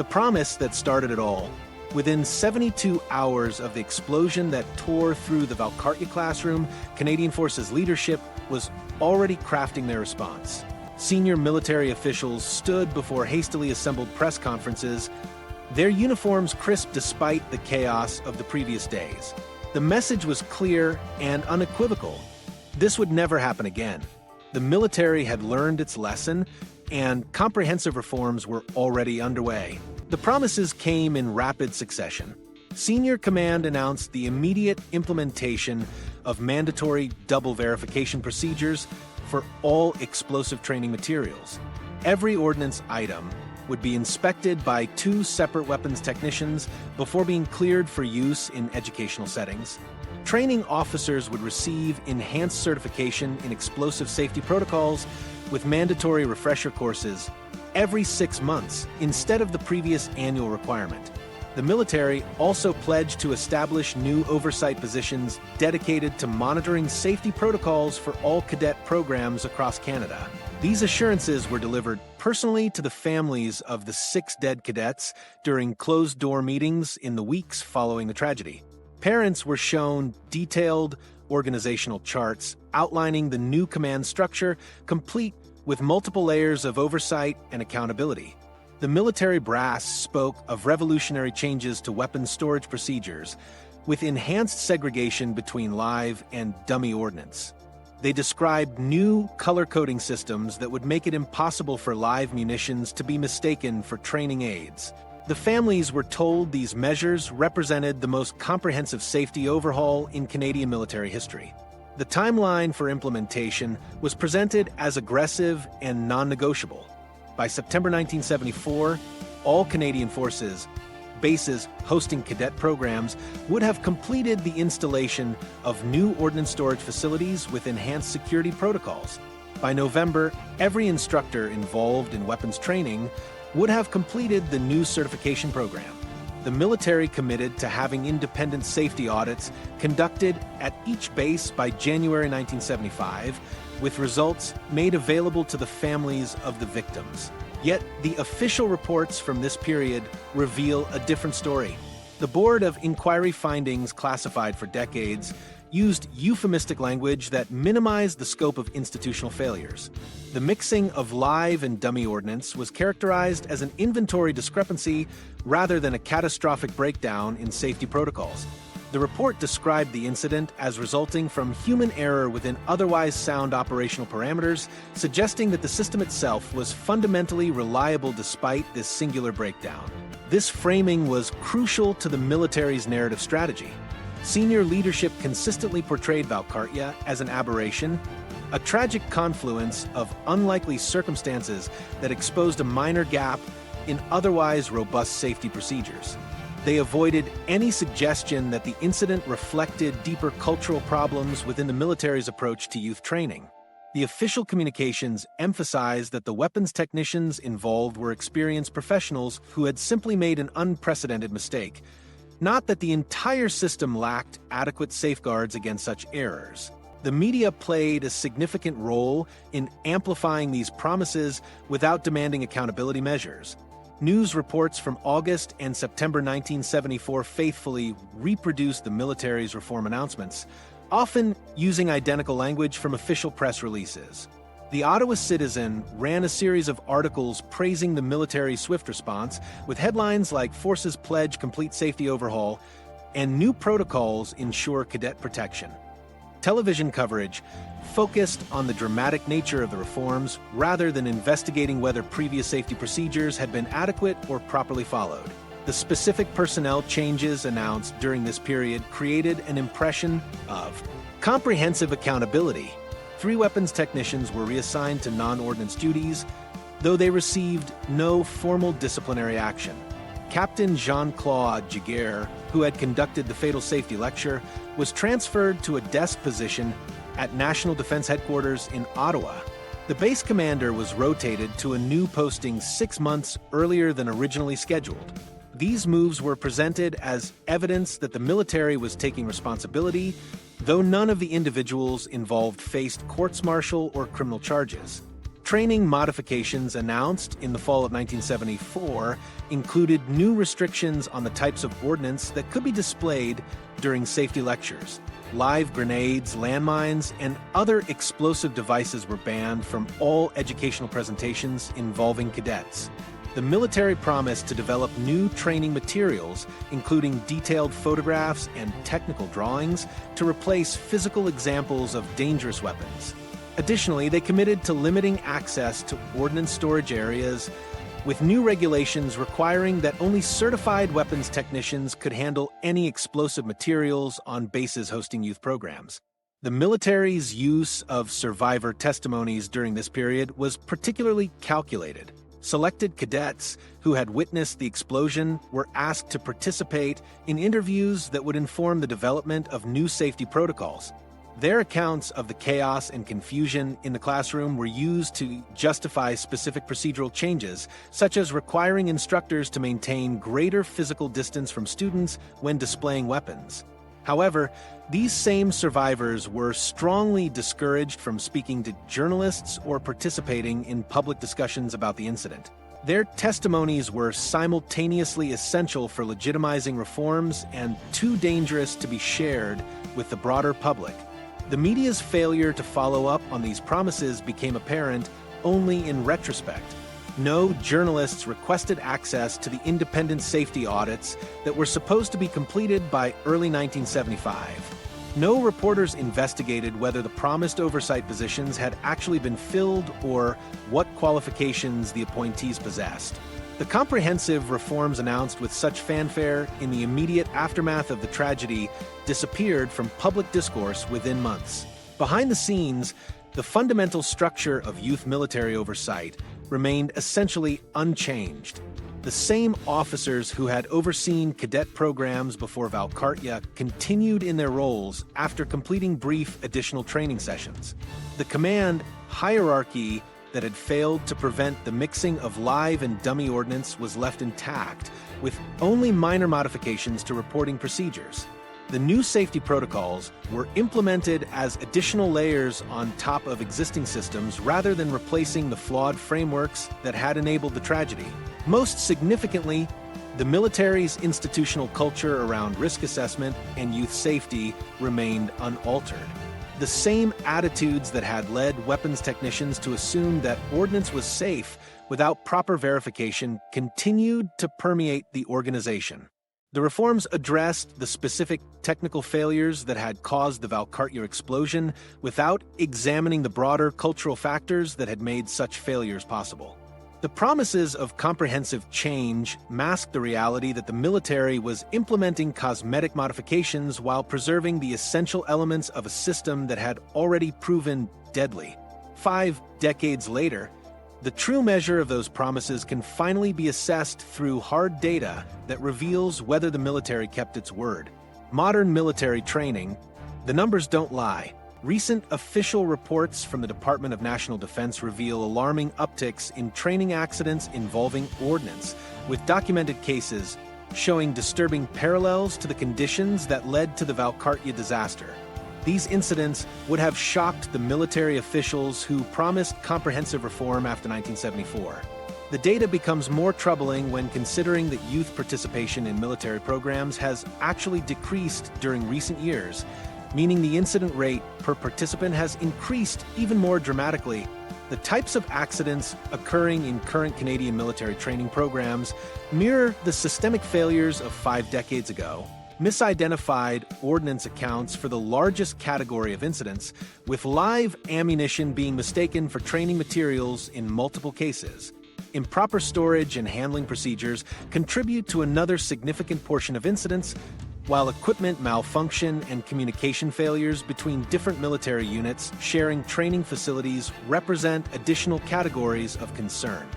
The promise that started it all. Within 72 hours of the explosion that tore through the Valcartier classroom, Canadian Forces leadership was already crafting their response. Senior military officials stood before hastily assembled press conferences, their uniforms crisp despite the chaos of the previous days. The message was clear and unequivocal. This would never happen again. The military had learned its lesson, and comprehensive reforms were already underway. The promises came in rapid succession. Senior command announced the immediate implementation of mandatory double verification procedures for all explosive training materials. Every ordnance item would be inspected by 2 separate weapons technicians before being cleared for use in educational settings. Training officers would receive enhanced certification in explosive safety protocols with mandatory refresher courses every 6 months instead of the previous annual requirement. The military also pledged to establish new oversight positions dedicated to monitoring safety protocols for all cadet programs across Canada. These assurances were delivered personally to the families of the 6 dead cadets during closed-door meetings in the weeks following the tragedy. Parents were shown detailed organizational charts outlining the new command structure, complete with multiple layers of oversight and accountability. The military brass spoke of revolutionary changes to weapons storage procedures, with enhanced segregation between live and dummy ordnance. They described new color-coding systems that would make it impossible for live munitions to be mistaken for training aids. The families were told these measures represented the most comprehensive safety overhaul in Canadian military history. The timeline for implementation was presented as aggressive and non-negotiable. By September 1974, all Canadian Forces bases hosting cadet programs would have completed the installation of new ordnance storage facilities with enhanced security protocols. By November, every instructor involved in weapons training would have completed the new certification program. The military committed to having independent safety audits conducted at each base by January 1975, with results made available to the families of the victims. Yet, the official reports from this period reveal a different story. The Board of Inquiry findings, classified for decades, used euphemistic language that minimized the scope of institutional failures. The mixing of live and dummy ordnance was characterized as an inventory discrepancy rather than a catastrophic breakdown in safety protocols. The report described the incident as resulting from human error within otherwise sound operational parameters, suggesting that the system itself was fundamentally reliable despite this singular breakdown. This framing was crucial to the military's narrative strategy. Senior leadership consistently portrayed Valcartier as an aberration, a tragic confluence of unlikely circumstances that exposed a minor gap in otherwise robust safety procedures. They avoided any suggestion that the incident reflected deeper cultural problems within the military's approach to youth training. The official communications emphasized that the weapons technicians involved were experienced professionals who had simply made an unprecedented mistake, not that the entire system lacked adequate safeguards against such errors. The media played a significant role in amplifying these promises without demanding accountability measures. News reports from August and September 1974 faithfully reproduced the military's reform announcements, often using identical language from official press releases. The Ottawa Citizen ran a series of articles praising the military's swift response, with headlines like "Forces Pledge Complete Safety Overhaul" and "New Protocols Ensure Cadet Protection." Television coverage focused on the dramatic nature of the reforms rather than investigating whether previous safety procedures had been adequate or properly followed. The specific personnel changes announced during this period created an impression of comprehensive accountability. 3 weapons technicians were reassigned to non-ordnance duties, though they received no formal disciplinary action. Captain Jean-Claude Giguère, who had conducted the fatal safety lecture, was transferred to a desk position at National Defense Headquarters in Ottawa. The base commander was rotated to a new posting 6 months earlier than originally scheduled. These moves were presented as evidence that the military was taking responsibility, though none of the individuals involved faced courts-martial or criminal charges. Training modifications announced in the fall of 1974 included new restrictions on the types of ordnance that could be displayed during safety lectures. Live grenades, landmines, and other explosive devices were banned from all educational presentations involving cadets. The military promised to develop new training materials, including detailed photographs and technical drawings, to replace physical examples of dangerous weapons. Additionally, they committed to limiting access to ordnance storage areas, with new regulations requiring that only certified weapons technicians could handle any explosive materials on bases hosting youth programs. The military's use of survivor testimonies during this period was particularly calculated. Selected cadets who had witnessed the explosion were asked to participate in interviews that would inform the development of new safety protocols. Their accounts of the chaos and confusion in the classroom were used to justify specific procedural changes, such as requiring instructors to maintain greater physical distance from students when displaying weapons. However, these same survivors were strongly discouraged from speaking to journalists or participating in public discussions about the incident. Their testimonies were simultaneously essential for legitimizing reforms and too dangerous to be shared with the broader public. The media's failure to follow up on these promises became apparent only in retrospect. No journalists requested access to the independent safety audits that were supposed to be completed by early 1975. No reporters investigated whether the promised oversight positions had actually been filled or what qualifications the appointees possessed. The comprehensive reforms announced with such fanfare in the immediate aftermath of the tragedy disappeared from public discourse within months. Behind the scenes, the fundamental structure of youth military oversight remained essentially unchanged. The same officers who had overseen cadet programs before Valcartier continued in their roles after completing brief additional training sessions. The command hierarchy that had failed to prevent the mixing of live and dummy ordnance was left intact, with only minor modifications to reporting procedures. The new safety protocols were implemented as additional layers on top of existing systems rather than replacing the flawed frameworks that had enabled the tragedy. Most significantly, the military's institutional culture around risk assessment and youth safety remained unaltered. The same attitudes that had led weapons technicians to assume that ordnance was safe without proper verification continued to permeate the organization. The reforms addressed the specific technical failures that had caused the Valcartier explosion without examining the broader cultural factors that had made such failures possible. The promises of comprehensive change masked the reality that the military was implementing cosmetic modifications while preserving the essential elements of a system that had already proven deadly. 5 decades later, the true measure of those promises can finally be assessed through hard data that reveals whether the military kept its word. Modern military training, the numbers don't lie. Recent official reports from the Department of National Defense reveal alarming upticks in training accidents involving ordnance, with documented cases showing disturbing parallels to the conditions that led to the Valcartier disaster. These incidents would have shocked the military officials who promised comprehensive reform after 1974. The data becomes more troubling when considering that youth participation in military programs has actually decreased during recent years, meaning the incident rate per participant has increased even more dramatically. The types of accidents occurring in current Canadian military training programs mirror the systemic failures of 5 decades ago. Misidentified ordnance accounts for the largest category of incidents, with live ammunition being mistaken for training materials in multiple cases. Improper storage and handling procedures contribute to another significant portion of incidents, while equipment malfunction and communication failures between different military units sharing training facilities represent additional categories of concern.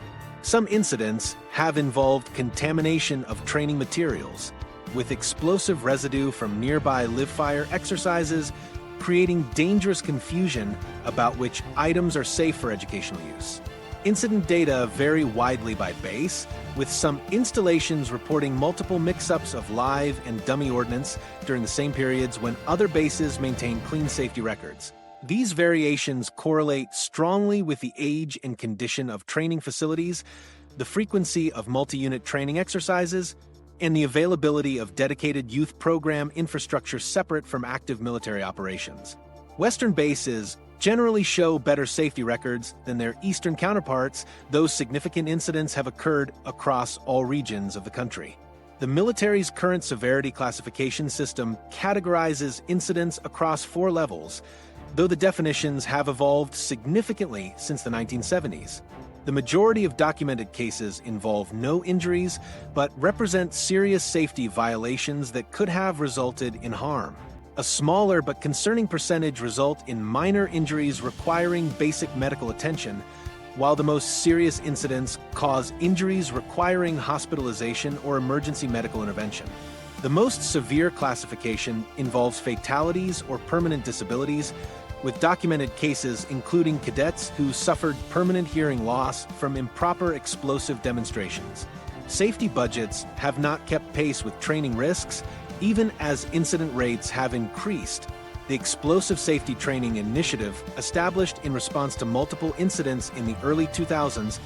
Some incidents have involved contamination of training materials, with explosive residue from nearby live-fire exercises creating dangerous confusion about which items are safe for educational use. Incident data vary widely by base, with some installations reporting multiple mix-ups of live and dummy ordnance during the same periods when other bases maintain clean safety records. These variations correlate strongly with the age and condition of training facilities, the frequency of multi-unit training exercises, and the availability of dedicated youth program infrastructure separate from active military operations. Western bases generally show better safety records than their eastern counterparts, though significant incidents have occurred across all regions of the country. The military's current severity classification system categorizes incidents across 4 levels, though the definitions have evolved significantly since the 1970s. The majority of documented cases involve no injuries, but represent serious safety violations that could have resulted in harm. A smaller but concerning percentage result in minor injuries requiring basic medical attention, while the most serious incidents cause injuries requiring hospitalization or emergency medical intervention. The most severe classification involves fatalities or permanent disabilities, with documented cases including cadets who suffered permanent hearing loss from improper explosive demonstrations. Safety budgets have not kept pace with training risks, even as incident rates have increased. The Explosive Safety Training Initiative, established in response to multiple incidents in the early 2000s,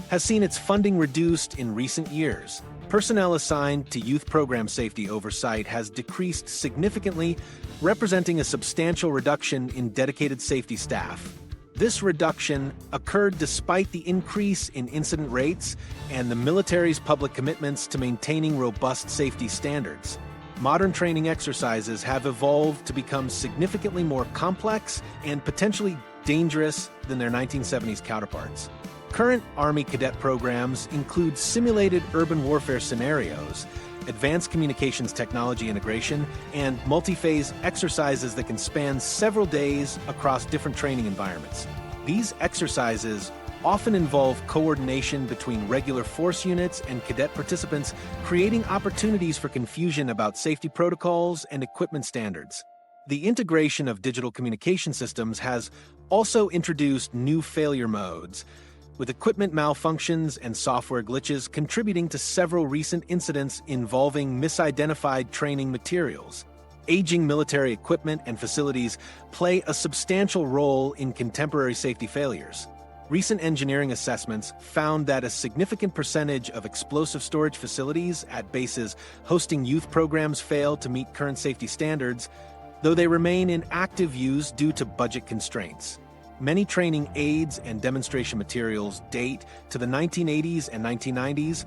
has seen its funding reduced in recent years. Personnel assigned to youth program safety oversight has decreased significantly, representing a substantial reduction in dedicated safety staff. This reduction occurred despite the increase in incident rates and the military's public commitments to maintaining robust safety standards. Modern training exercises have evolved to become significantly more complex and potentially dangerous than their 1970s counterparts. Current Army cadet programs include simulated urban warfare scenarios, advanced communications technology integration, and multi-phase exercises that can span several days across different training environments. These exercises often involve coordination between regular force units and cadet participants, creating opportunities for confusion about safety protocols and equipment standards. The integration of digital communication systems has also introduced new failure modes, with equipment malfunctions and software glitches contributing to several recent incidents involving misidentified training materials. Aging military equipment and facilities play a substantial role in contemporary safety failures. Recent engineering assessments found that a significant percentage of explosive storage facilities at bases hosting youth programs fail to meet current safety standards, though they remain in active use due to budget constraints. Many training aids and demonstration materials date to the 1980s and 1990s,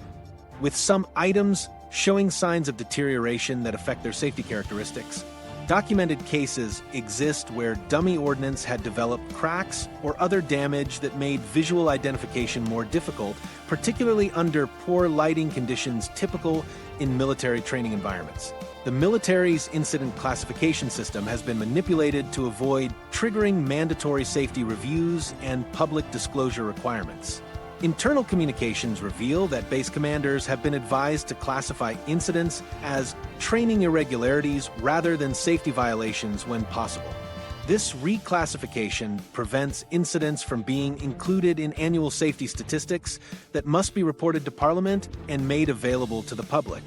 with some items showing signs of deterioration that affect their safety characteristics. Documented cases exist where dummy ordnance had developed cracks or other damage that made visual identification more difficult, particularly under poor lighting conditions typical in military training environments. The military's incident classification system has been manipulated to avoid triggering mandatory safety reviews and public disclosure requirements. Internal communications reveal that base commanders have been advised to classify incidents as training irregularities rather than safety violations when possible. This reclassification prevents incidents from being included in annual safety statistics that must be reported to Parliament and made available to the public.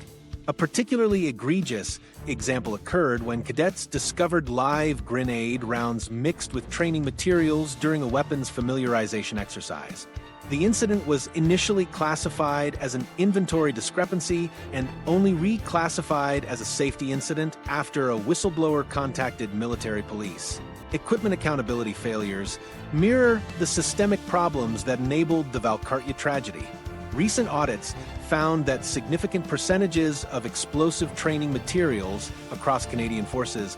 A particularly egregious example occurred when cadets discovered live grenade rounds mixed with training materials during a weapons familiarization exercise. The incident was initially classified as an inventory discrepancy and only reclassified as a safety incident after a whistleblower contacted military police. Equipment accountability failures mirror the systemic problems that enabled the Valcartier tragedy. Recent audits found that significant percentages of explosive training materials across Canadian forces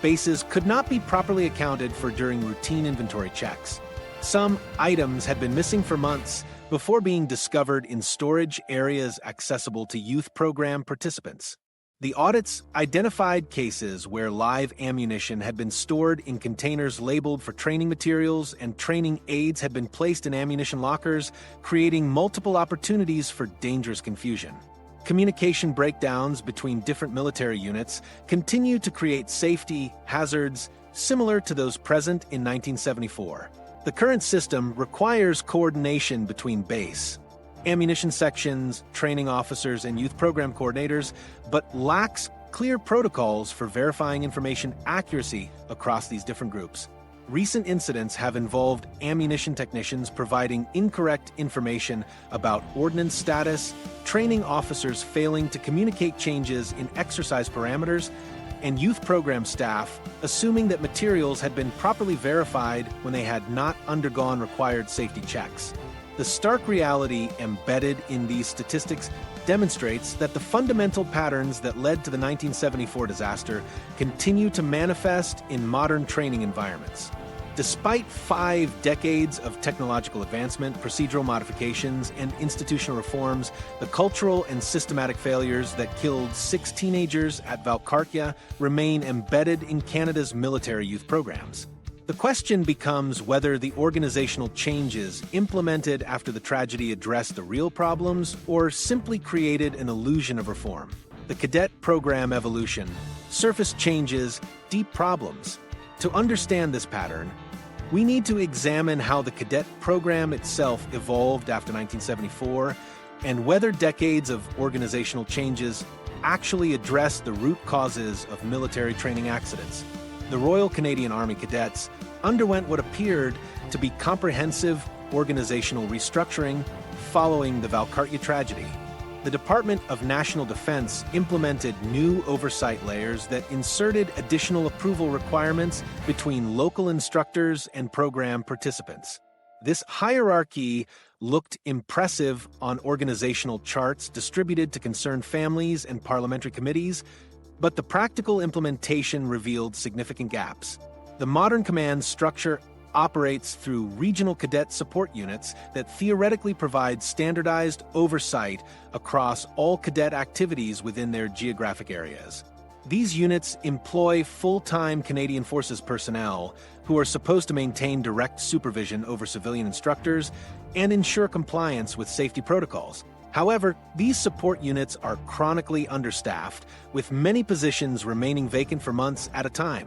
bases could not be properly accounted for during routine inventory checks. Some items had been missing for months before being discovered in storage areas accessible to youth program participants. The audits identified cases where live ammunition had been stored in containers labeled for training materials and training aids had been placed in ammunition lockers, creating multiple opportunities for dangerous confusion. Communication breakdowns between different military units continue to create safety hazards similar to those present in 1974. The current system requires coordination between base, ammunition sections, training officers, and youth program coordinators, but lacks clear protocols for verifying information accuracy across these different groups. Recent incidents have involved ammunition technicians providing incorrect information about ordnance status, training officers failing to communicate changes in exercise parameters, and youth program staff assuming that materials had been properly verified when they had not undergone required safety checks. The stark reality embedded in these statistics demonstrates that the fundamental patterns that led to the 1974 disaster continue to manifest in modern training environments. Despite 5 decades of technological advancement, procedural modifications, and institutional reforms, the cultural and systematic failures that killed 6 teenagers at Valcartier remain embedded in Canada's military youth programs. The question becomes whether the organizational changes implemented after the tragedy addressed the real problems or simply created an illusion of reform. The Cadet Program evolution, surface changes, deep problems. To understand this pattern, we need to examine how the Cadet Program itself evolved after 1974 and whether decades of organizational changes actually address the root causes of military training accidents. The Royal Canadian Army Cadets underwent what appeared to be comprehensive organizational restructuring following the Valcartier tragedy. The Department of National Defense implemented new oversight layers that inserted additional approval requirements between local instructors and program participants. This hierarchy looked impressive on organizational charts distributed to concerned families and parliamentary committees, but the practical implementation revealed significant gaps. The modern command structure operates through regional cadet support units that theoretically provide standardized oversight across all cadet activities within their geographic areas. These units employ full-time Canadian Forces personnel who are supposed to maintain direct supervision over civilian instructors and ensure compliance with safety protocols. However, these support units are chronically understaffed, with many positions remaining vacant for months at a time.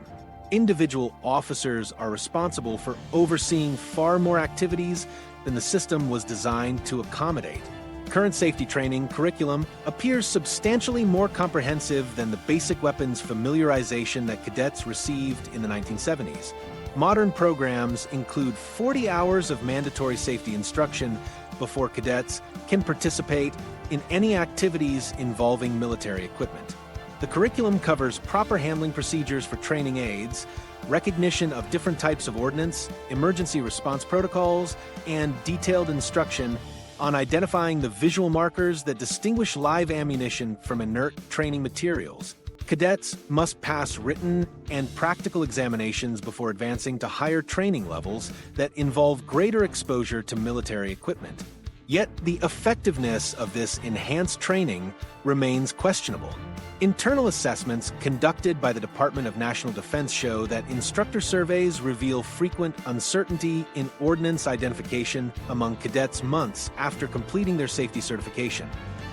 Individual officers are responsible for overseeing far more activities than the system was designed to accommodate. Current safety training curriculum appears substantially more comprehensive than the basic weapons familiarization that cadets received in the 1970s. Modern programs include 40 hours of mandatory safety instruction before cadets can participate in any activities involving military equipment. The curriculum covers proper handling procedures for training aids, recognition of different types of ordnance, emergency response protocols, and detailed instruction on identifying the visual markers that distinguish live ammunition from inert training materials. Cadets must pass written and practical examinations before advancing to higher training levels that involve greater exposure to military equipment. Yet the effectiveness of this enhanced training remains questionable. Internal assessments conducted by the Department of National Defense show that instructor surveys reveal frequent uncertainty in ordnance identification among cadets months after completing their safety certification.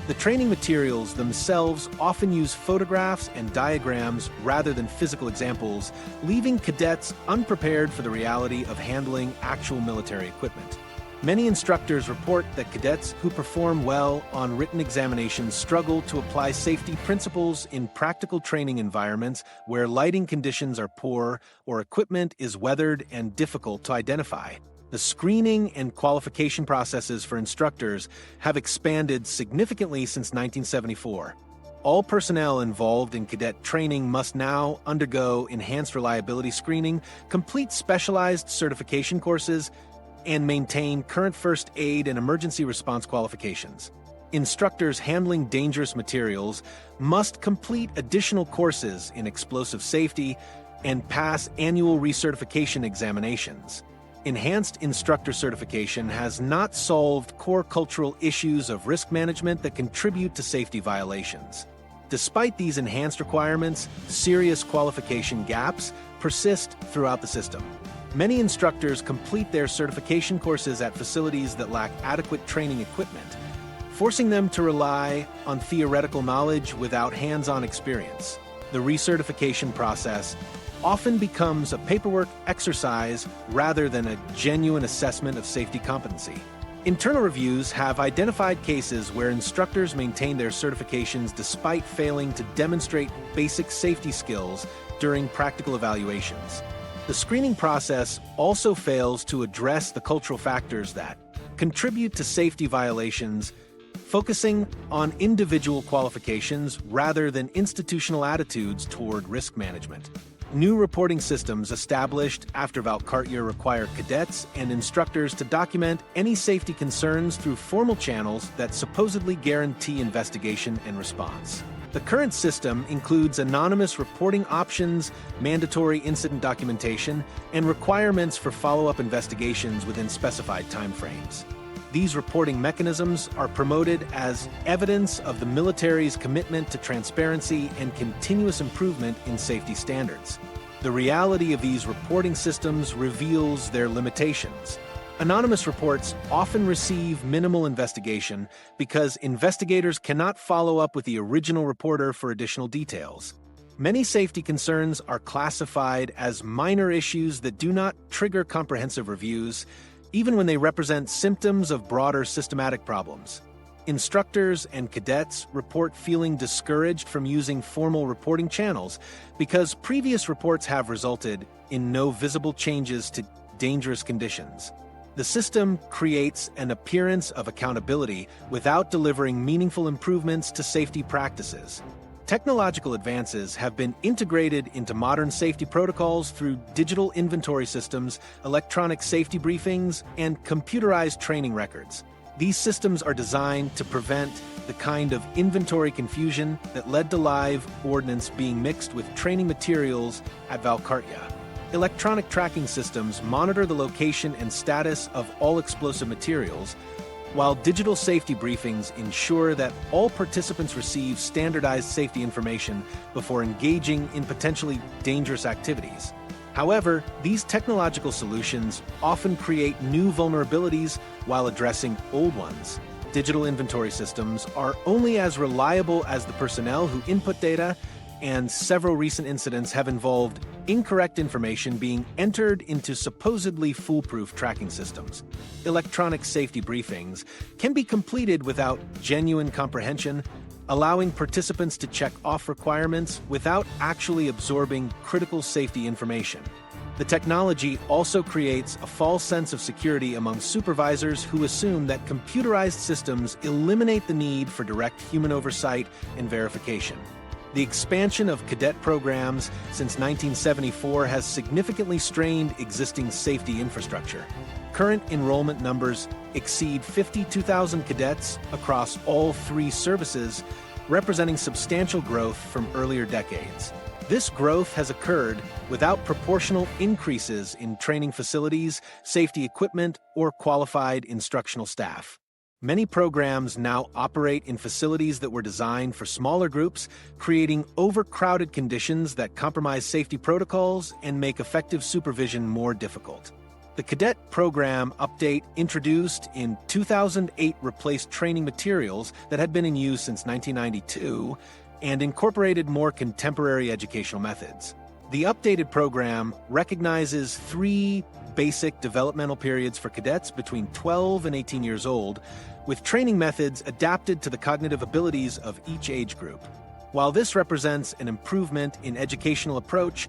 The training materials themselves often use photographs and diagrams rather than physical examples, leaving cadets unprepared for the reality of handling actual military equipment. Many instructors report that cadets who perform well on written examinations struggle to apply safety principles in practical training environments where lighting conditions are poor or equipment is weathered and difficult to identify. The screening and qualification processes for instructors have expanded significantly since 1974. All personnel involved in cadet training must now undergo enhanced reliability screening, complete specialized certification courses, and maintain current first aid and emergency response qualifications. Instructors handling dangerous materials must complete additional courses in explosive safety and pass annual recertification examinations. Enhanced instructor certification has not solved core cultural issues of risk management that contribute to safety violations. Despite these enhanced requirements, serious qualification gaps persist throughout the system. Many instructors complete their certification courses at facilities that lack adequate training equipment, forcing them to rely on theoretical knowledge without hands-on experience. The recertification process often becomes a paperwork exercise rather than a genuine assessment of safety competency. Internal reviews have identified cases where instructors maintain their certifications despite failing to demonstrate basic safety skills during practical evaluations. The screening process also fails to address the cultural factors that contribute to safety violations, focusing on individual qualifications rather than institutional attitudes toward risk management. New reporting systems established after Valcartier require cadets and instructors to document any safety concerns through formal channels that supposedly guarantee investigation and response. The current system includes anonymous reporting options, mandatory incident documentation, and requirements for follow-up investigations within specified timeframes. These reporting mechanisms are promoted as evidence of the military's commitment to transparency and continuous improvement in safety standards. The reality of these reporting systems reveals their limitations. Anonymous reports often receive minimal investigation because investigators cannot follow up with the original reporter for additional details. Many safety concerns are classified as minor issues that do not trigger comprehensive reviews, even when they represent symptoms of broader systematic problems. Instructors and cadets report feeling discouraged from using formal reporting channels because previous reports have resulted in no visible changes to dangerous conditions. The system creates an appearance of accountability without delivering meaningful improvements to safety practices. Technological advances have been integrated into modern safety protocols through digital inventory systems, electronic safety briefings, and computerized training records. These systems are designed to prevent the kind of inventory confusion that led to live ordnance being mixed with training materials at Valcartier. Electronic tracking systems monitor the location and status of all explosive materials, while digital safety briefings ensure that all participants receive standardized safety information before engaging in potentially dangerous activities. However, these technological solutions often create new vulnerabilities while addressing old ones. Digital inventory systems are only as reliable as the personnel who input data, and several recent incidents have involved incorrect information being entered into supposedly foolproof tracking systems. Electronic safety briefings can be completed without genuine comprehension, allowing participants to check off requirements without actually absorbing critical safety information. The technology also creates a false sense of security among supervisors who assume that computerized systems eliminate the need for direct human oversight and verification. The expansion of cadet programs since 1974 has significantly strained existing safety infrastructure. Current enrollment numbers exceed 52,000 cadets across all three services, representing substantial growth from earlier decades. This growth has occurred without proportional increases in training facilities, safety equipment, or qualified instructional staff. Many programs now operate in facilities that were designed for smaller groups, creating overcrowded conditions that compromise safety protocols and make effective supervision more difficult. The Cadet Program update introduced in 2008 replaced training materials that had been in use since 1992 and incorporated more contemporary educational methods. The updated program recognizes three basic developmental periods for cadets between 12 and 18 years old, with training methods adapted to the cognitive abilities of each age group. While this represents an improvement in educational approach,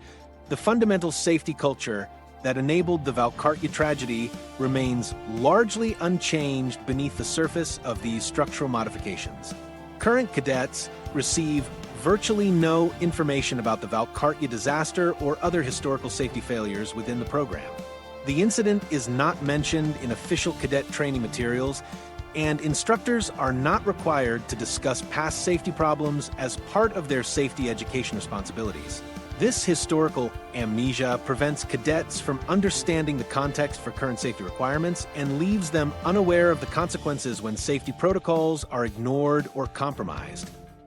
the fundamental safety culture that enabled the Valcartier tragedy remains largely unchanged beneath the surface of these structural modifications. Current cadets receive virtually no information about the Valcartier disaster or other historical safety failures within the program. The incident is not mentioned in official cadet training materials, and instructors are not required to discuss past safety problems as part of their safety education responsibilities. This historical amnesia prevents cadets from understanding the context for current safety requirements and leaves them unaware of the consequences when safety protocols are ignored or compromised.